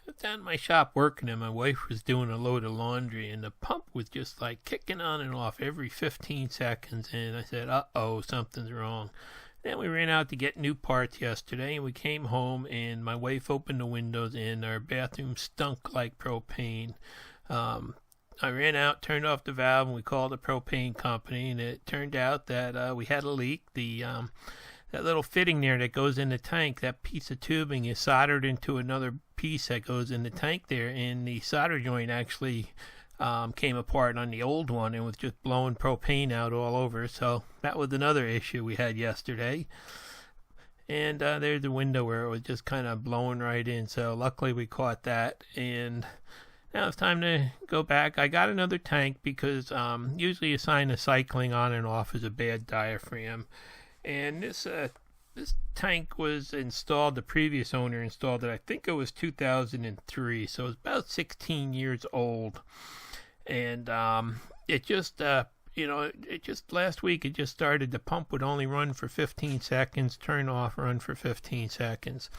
was down in my shop working, and my wife was doing a load of laundry, and the pump was just like kicking on and off every 15 seconds. And I said, uh-oh, something's wrong. Then we ran out to get new parts yesterday, and we came home, and my wife opened the windows, and our bathroom stunk like propane. I ran out, turned off the valve, and we called the propane company, and it turned out that we had a leak. That little fitting there that goes in the tank, that piece of tubing is soldered into another piece that goes in the tank there, and the solder joint actually came apart on the old one and was just blowing propane out all over. So that was another issue we had yesterday. And there's the window where it was just kind of blowing right in. So luckily we caught that. And now it's time to go back. I got another tank because usually a sign of cycling on and off is a bad diaphragm. And this tank was installed, the previous owner installed it, I think it was 2003. So it's about 16 years old. And it just last week it just started. The pump would only run for 15 seconds, turn off, run for 15 seconds.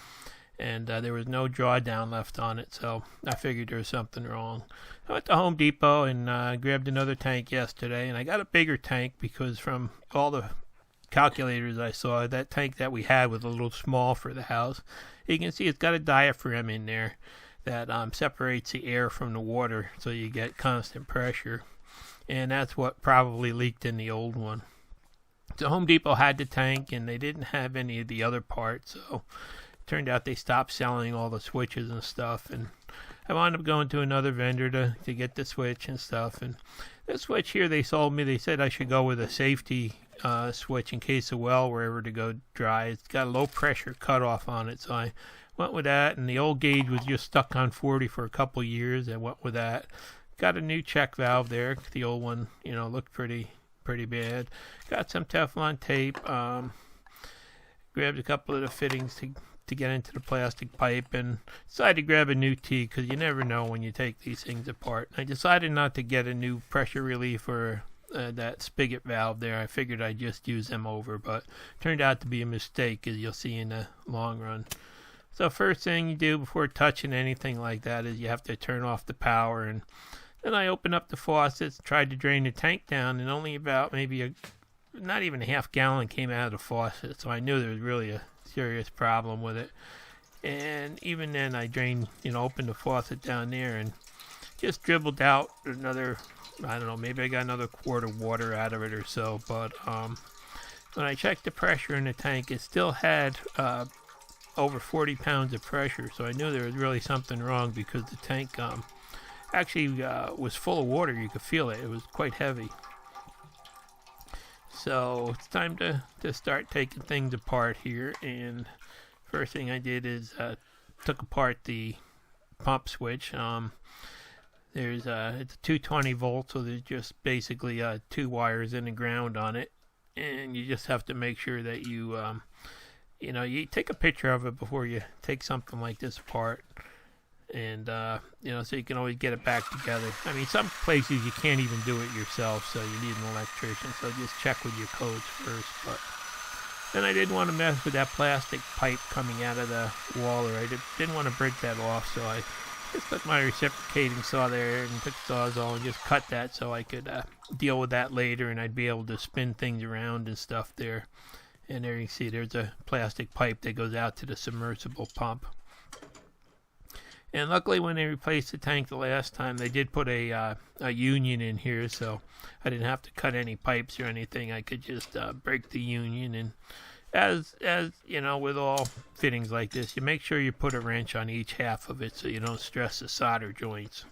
And there was no drawdown left on it, so I figured there was something wrong. I went to Home Depot and grabbed another tank yesterday, and I got a bigger tank because from all the calculators I saw, that tank that we had was a little small for the house. You can see it's got a diaphragm in there that separates the air from the water so you get constant pressure, and that's what probably leaked in the old one. So Home Depot had the tank, and they didn't have any of the other parts, so turned out they stopped selling all the switches and stuff, and I wound up going to another vendor to get the switch and stuff. And this switch here they sold me, they said I should go with a safety switch in case the well were ever to go dry. It's got a low pressure cutoff on it, so I went with that. And the old gauge was just stuck on 40 for a couple years. I went with that. Got a new check valve there. The old one, looked pretty bad. Got some Teflon tape. Grabbed a couple of the fittings to get into the plastic pipe, and decided to grab a new T because you never know when you take these things apart. I decided not to get a new pressure relief or that spigot valve there. I figured I'd just use them over, but turned out to be a mistake, as you'll see in the long run. So first thing you do before touching anything like that is you have to turn off the power, and then I opened up the faucets, tried to drain the tank down, and only about maybe not even a half gallon came out of the faucet, so I knew there was really a serious problem with it. And even then I drained, opened the faucet down there and just dribbled out another, I don't know, maybe I got another quart of water out of it or so. But when I checked the pressure in the tank, it still had over 40 pounds of pressure, so I knew there was really something wrong because the tank actually was full of water. You could feel it. It was quite heavy. So it's time to start taking things apart here. And first thing I did is took apart the pump switch. It's a 220 volt, so there's just basically 2 wires in the ground on it, and you just have to make sure that you you take a picture of it before you take something like this apart. And so you can always get it back together. I mean, some places you can't even do it yourself, so you need an electrician. So just check with your codes first. But then I didn't want to mess with that plastic pipe coming out of the wall, or I didn't want to break that off. So I just took my reciprocating saw there and took the Sawzall and just cut that so I could deal with that later, and I'd be able to spin things around and stuff there. And there you see there's a plastic pipe that goes out to the submersible pump. And luckily, when they replaced the tank the last time, they did put a union in here, so I didn't have to cut any pipes or anything. I could just break the union. And as with all fittings like this, you make sure you put a wrench on each half of it so you don't stress the solder joints.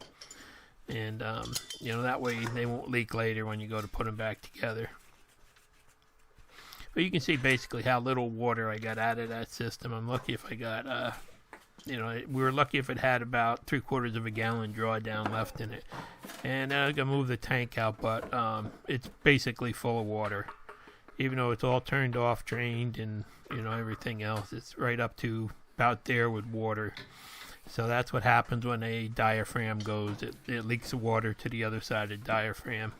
And that way they won't leak later when you go to put them back together. But you can see basically how little water I got out of that system. I'm lucky if I got we were lucky if it had about 3/4 of a gallon drawdown left in it. And I'm going to move the tank out, but it's basically full of water. Even though it's all turned off, drained, and everything else, it's right up to about there with water. So that's what happens when a diaphragm goes. It leaks the water to the other side of the diaphragm.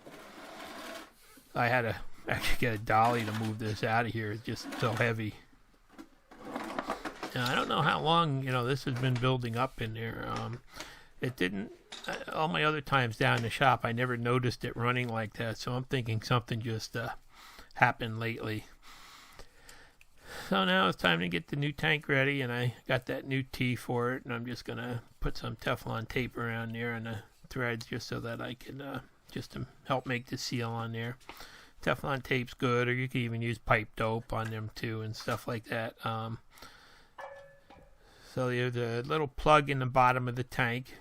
I had to actually get a dolly to move this out of here. It's just so heavy. Now, I don't know how long, this has been building up in there. It didn't, all my other times down in the shop, I never noticed it running like that. So I'm thinking something just happened lately. So now it's time to get the new tank ready, and I got that new tee for it, and I'm just going to put some Teflon tape around there on the threads just so that I can, just to help make the seal on there. Teflon tape's good, or you can even use pipe dope on them too and stuff like that. So there's a little plug in the bottom of the tank,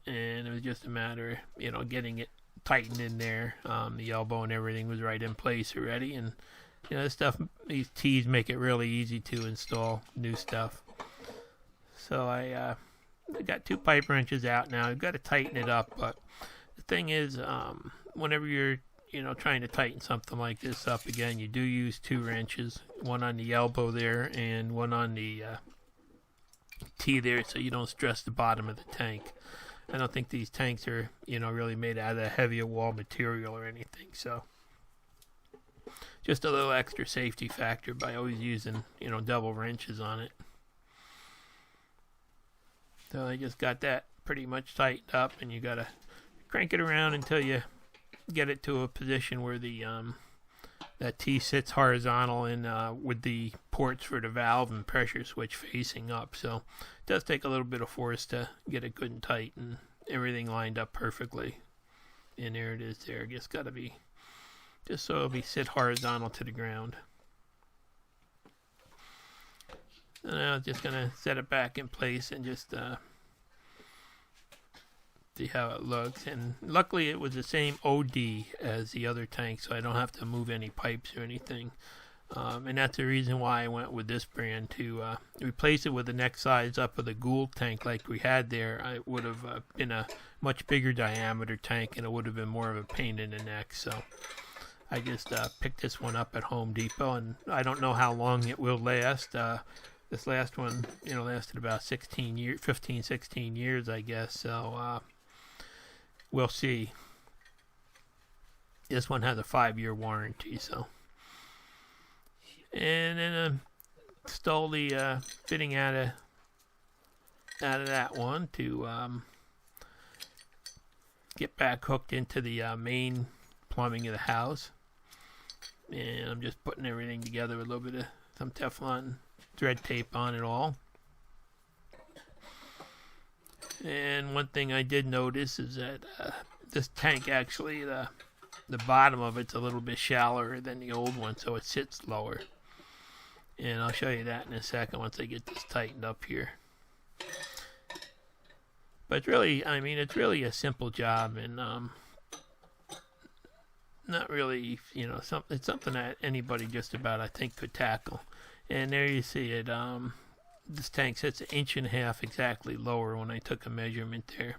and it was just a matter of, getting it tightened in there. The elbow and everything was right in place already, and this stuff, these tees make it really easy to install new stuff. So I got 2 pipe wrenches out now. I've got to tighten it up, but the thing is, whenever you're trying to tighten something like this up again, you do use 2 wrenches, one on the elbow there and one on the tee there, so you don't stress the bottom of the tank. I don't think these tanks are, really made out of heavier wall material or anything, so just a little extra safety factor by always using, double wrenches on it. So I just got that pretty much tightened up, and you gotta crank it around until you get it to a position where the that T sits horizontal and with the ports for the valve and pressure switch facing up. So it does take a little bit of force to get it good and tight and everything lined up perfectly. And there it is there. Just got to be, just so it'll be sit horizontal to the ground. And now I'm just going to set it back in place and just see how it looks. And luckily it was the same OD as the other tank, so I don't have to move any pipes or anything. And that's the reason why I went with this brand to replace it with the next size up of the Gould tank like we had there. It would have been a much bigger diameter tank, and it would have been more of a pain in the neck. So I just picked this one up at Home Depot, and I don't know how long it will last. This last one, lasted about 15, 16 years, I guess. So we'll see. This one has a 5-year warranty, so. And then stole the fitting out of that one to get back hooked into the main plumbing of the house. And I'm just putting everything together with a little bit of some Teflon thread tape on it all. And one thing I did notice is that this tank actually, the bottom of it's a little bit shallower than the old one, so it sits lower. And I'll show you that in a second once I get this tightened up here. But it's really, it's really a simple job, and not really, it's something that anybody just about, I think, could tackle. And there you see it. This tank sits 1.5 inches exactly lower when I took a measurement there.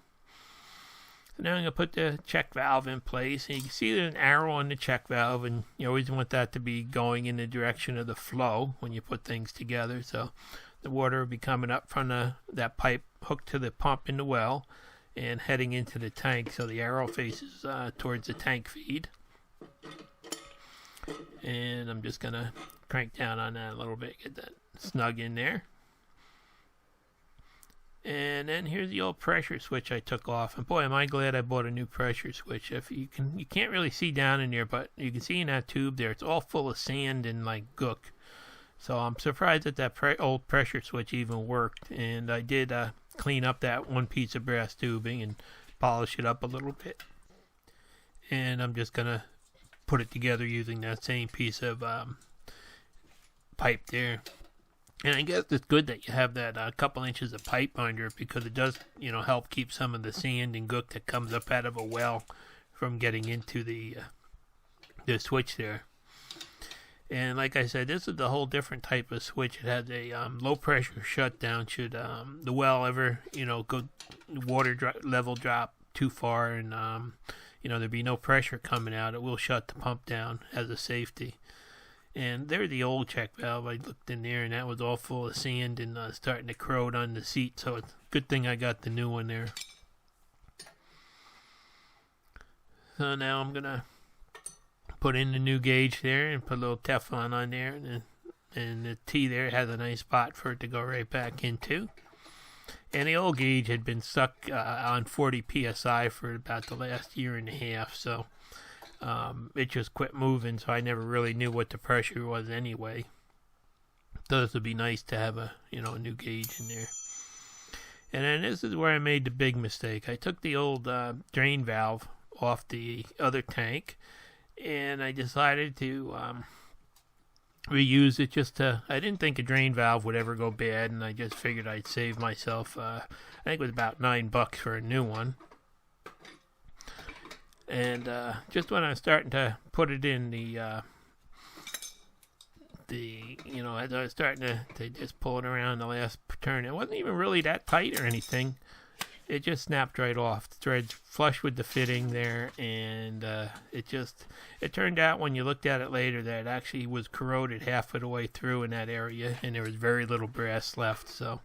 So now I'm going to put the check valve in place. And you can see there's an arrow on the check valve, and you always want that to be going in the direction of the flow when you put things together. So the water will be coming up from that pipe hooked to the pump in the well and heading into the tank. So the arrow faces towards the tank feed. And I'm just going to crank down on that a little bit, get that snug in there. And then here's the old pressure switch I took off. And boy, am I glad I bought a new pressure switch. If you can't really see down in there, but you can see in that tube there, it's all full of sand and like gook. So I'm surprised that old pressure switch even worked. And I did clean up that one piece of brass tubing and polish it up a little bit. And I'm just going to put it together using that same piece of pipe there. And I guess it's good that you have that couple inches of pipe under it, because it does, help keep some of the sand and gook that comes up out of a well from getting into the switch there. And like I said, this is a whole different type of switch. It has a low pressure shutdown should the well ever, go water level drop too far, and there'd be no pressure coming out. It will shut the pump down as a safety. And there's the old check valve. I looked in there, and that was all full of sand and starting to corrode on the seat. So it's a good thing I got the new one there. So now I'm going to put in the new gauge there and put a little Teflon on there and then and the T there has a nice spot for it to go right back into. And the old gauge had been stuck on 40 psi for about the last year and a half, so it just quit moving, so I never really knew what the pressure was anyway. So this would be nice to have a new gauge in there. And then this is where I made the big mistake. I took the old drain valve off the other tank, and I decided to reuse it I didn't think a drain valve would ever go bad, and I just figured I'd save myself, I think it was about $9 for a new one. And just when I was starting to put it in as I was starting to just pull it around the last turn, it wasn't even really that tight or anything. It just snapped right off. The thread's flush with the fitting there, and it turned out when you looked at it later that it actually was corroded half of the way through in that area, and there was very little brass left, so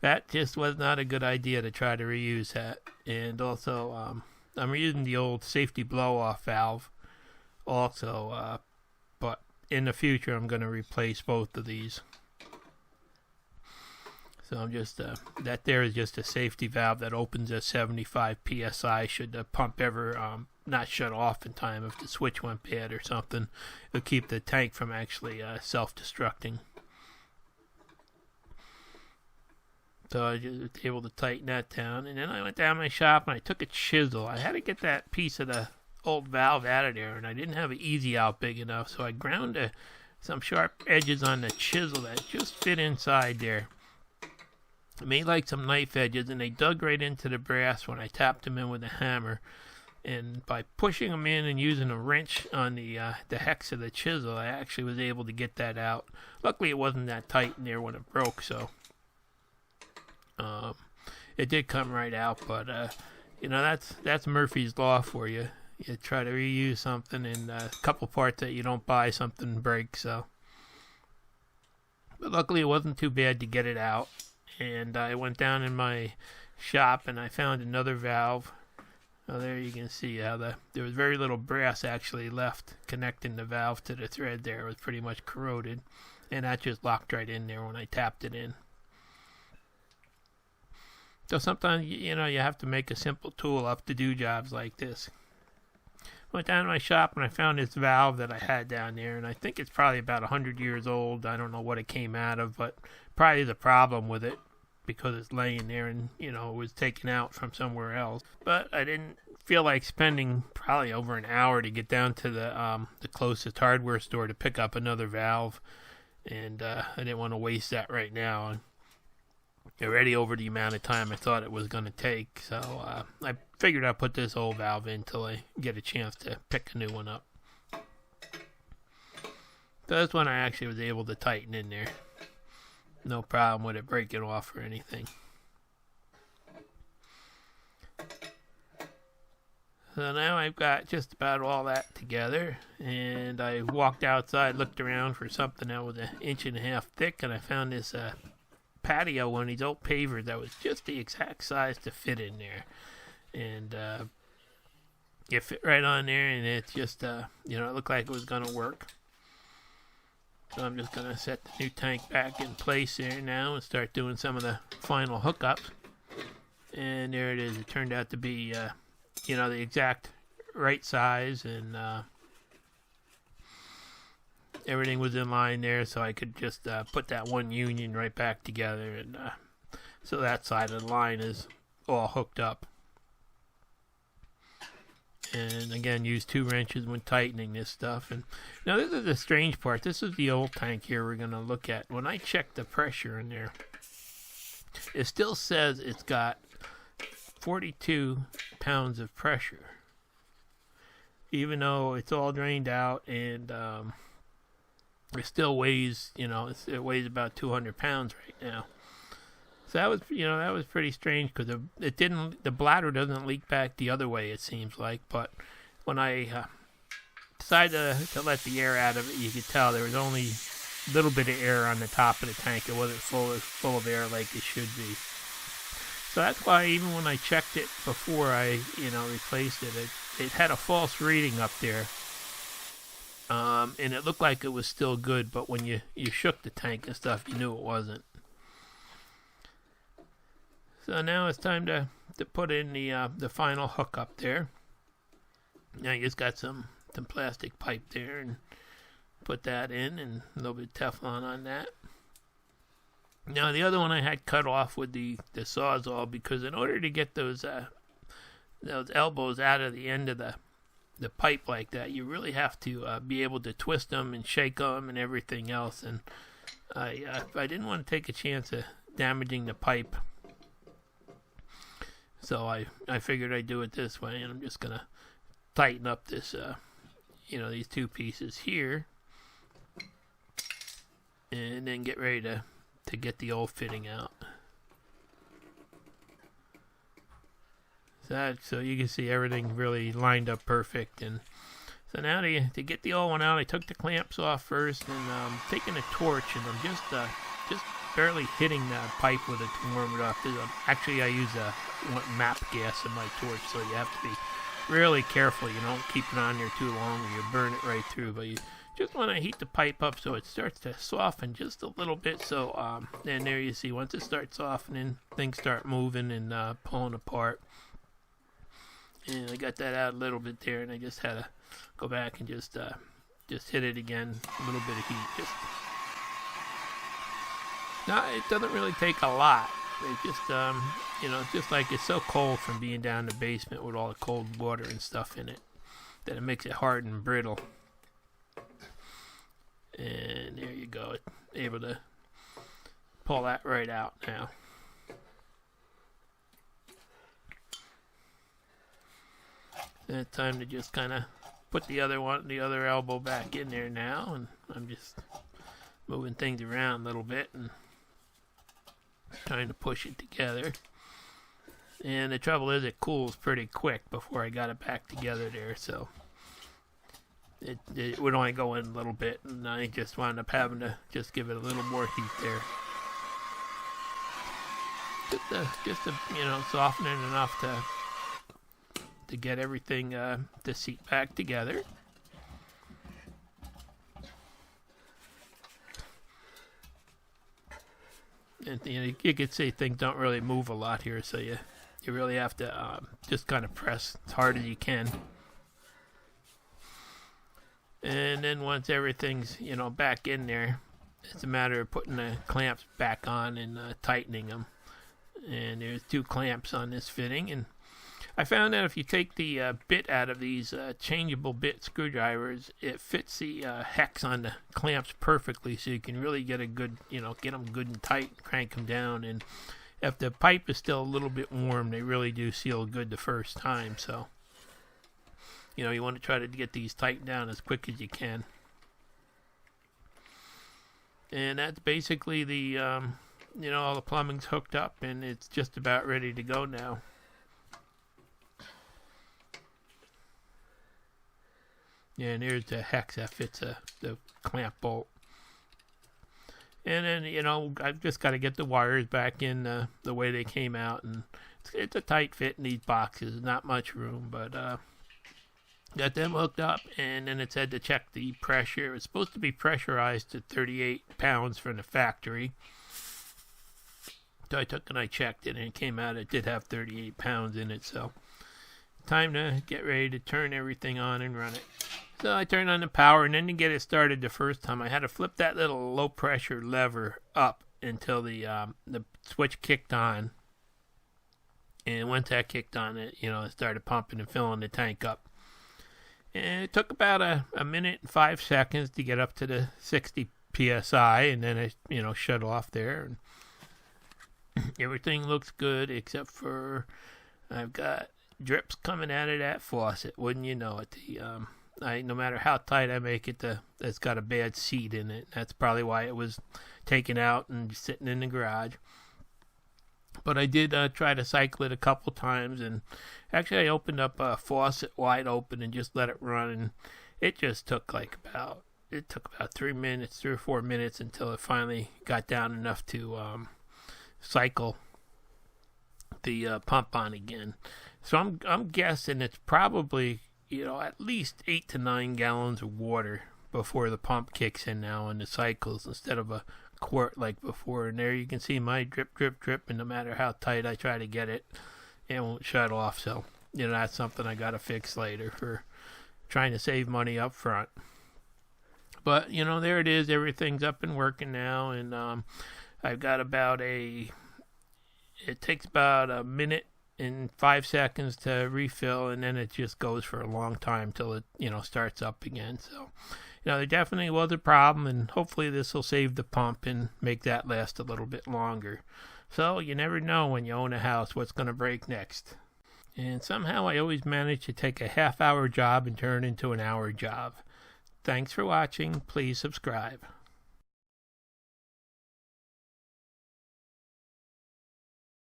that just was not a good idea to try to reuse that. And also, I'm reusing the old safety blow-off valve also, but in the future I'm going to replace both of these. So I'm just, that there is just a safety valve that opens at 75 psi should the pump ever not shut off in time if the switch went bad or something. It'll keep the tank from actually self-destructing. So I just was able to tighten that down. And then I went down to my shop and I took a chisel. I had to get that piece of the old valve out of there, and I didn't have an easy out big enough. So I ground some sharp edges on the chisel that just fit inside there. I made like some knife edges, and they dug right into the brass when I tapped them in with a hammer. And by pushing them in and using a wrench on the hex of the chisel, I actually was able to get that out. Luckily, it wasn't that tight in there when it broke, so it did come right out. But that's Murphy's Law for you. You try to reuse something, and a couple parts that you don't buy, something breaks. So, but luckily, it wasn't too bad to get it out. And I went down in my shop and I found another valve. Oh, there you can see how there was very little brass actually left connecting the valve to the thread there. It was pretty much corroded, and that just locked right in there when I tapped it in. So sometimes, you have to make a simple tool up to do jobs like this. Went down to my shop and I found this valve that I had down there, and I think it's probably about 100 years old. I don't know what it came out of, but probably the problem with it because it's laying there and, it was taken out from somewhere else. But I didn't feel like spending probably over an hour to get down to the closest hardware store to pick up another valve, and I didn't want to waste that right now. Already over the amount of time I thought it was going to take, so I figured I'd put this old valve in until I get a chance to pick a new one up. So this one I actually was able to tighten in there. No problem with it breaking off or anything. So now I've got just about all that together, and I walked outside, looked around for something that was 1.5 inches thick, and I found this patio, one of these old pavers that was just the exact size to fit in there. And it fit right on there, and it's just, it looked like it was going to work. So I'm just going to set the new tank back in place there now and start doing some of the final hookups. And there it is. It turned out to be, the exact right size, and everything was in line there, so I could just put that one union right back together, and so that side of the line is all hooked up. And again, use 2 wrenches when tightening this stuff. And now this is the strange part. This is the old tank here we're going to look at. When I check the pressure in there, it still says it's got 42 pounds of pressure, even though it's all drained out, and it still weighs, it weighs about 200 pounds right now. So that was pretty strange, because the bladder doesn't leak back the other way, it seems like. But when I decided to let the air out of it, you could tell there was only a little bit of air on the top of the tank. It wasn't full of air like it should be. So that's why even when I checked it before I, replaced it, it had a false reading up there and it looked like it was still good, but when you shook the tank and stuff, you knew it wasn't. So now it's time to put in the final hookup there. Now you just got some plastic pipe there, and put that in, and a little bit of Teflon on that. Now the other one I had cut off with the Sawzall, because in order to get those elbows out of the end of the pipe like that, you really have to be able to twist them and shake them and everything else. And I didn't want to take a chance of damaging the pipe, so I figured I'd do it this way. And I'm just gonna tighten up this these two pieces here, and then get ready to get the old fitting out. So you can see everything really lined up perfect. And so now to get the old one out, I took the clamps off first, and taking a torch, and I'm just barely hitting the pipe with it to warm it up. Actually, I use MAP gas in my torch, so you have to be really careful. You don't keep it on there too long, or you burn it right through. But you just want to heat the pipe up so it starts to soften just a little bit. So and there you see, once it starts softening, things start moving and pulling apart. And I got that out a little bit there, and I just had to go back and just hit it again, a little bit of heat. It doesn't really take a lot. It just just like it's so cold from being down in the basement with all the cold water and stuff in it, that it makes it hard and brittle. And there you go, able to pull that right out now. And it's time to just kind of put the other elbow back in there now, and I'm just moving things around a little bit and trying to push it together. And the trouble is, it cools pretty quick before I got it back together there, so it would only go in a little bit, and I just wound up having to just give it a little more heat there, just to soften it enough to get everything to seat back together. And you could see things don't really move a lot here, so you really have to just kind of press as hard as you can. And then once everything's back in there, it's a matter of putting the clamps back on and tightening them. And there's 2 clamps on this fitting, and I found that if you take the bit out of these changeable bit screwdrivers, it fits the hex on the clamps perfectly, so you can really get a good, get them good and tight, crank them down. And if the pipe is still a little bit warm, they really do seal good the first time. So, you want to try to get these tightened down as quick as you can. And that's basically the, all the plumbing's hooked up, and it's just about ready to go now. Yeah, and there's the hex that fits the clamp bolt. And then, I've just got to get the wires back in the way they came out. And it's a tight fit in these boxes. Not much room, but got them hooked up. And then it said to check the pressure. It's supposed to be pressurized to 38 pounds from the factory. So I took and I checked it, and it came out. It did have 38 pounds in it. So time to get ready to turn everything on and run it. So I turned on the power, and then to get it started the first time, I had to flip that little low pressure lever up until the switch kicked on. And once that kicked on, it started pumping and filling the tank up. And it took about a minute and 5 seconds to get up to the 60 psi, and then it shut off there. And everything looks good except for I've got drips coming out of that faucet. Wouldn't you know it? No matter how tight I make it, it's got a bad seat in it. That's probably why it was taken out and sitting in the garage. But I did try to cycle it a couple times, and actually I opened up a faucet wide open and just let it run, and it just took about 3 or 4 minutes until it finally got down enough to cycle the pump on again. So I'm guessing it's probably at least 8 to 9 gallons of water before the pump kicks in now in the cycles instead of a quart like before. And there you can see my drip, drip, drip, and no matter how tight I try to get it, it won't shut off. So, that's something I got to fix later for trying to save money up front. But, there it is. Everything's up and working now. And I've got it takes about a minute and 5 seconds to refill, and then it just goes for a long time till it, starts up again. So, there definitely was a problem, and hopefully this will save the pump and make that last a little bit longer. So, you never know when you own a house what's going to break next. And somehow I always manage to take a half-hour job and turn it into an hour job. Thanks for watching. Please subscribe.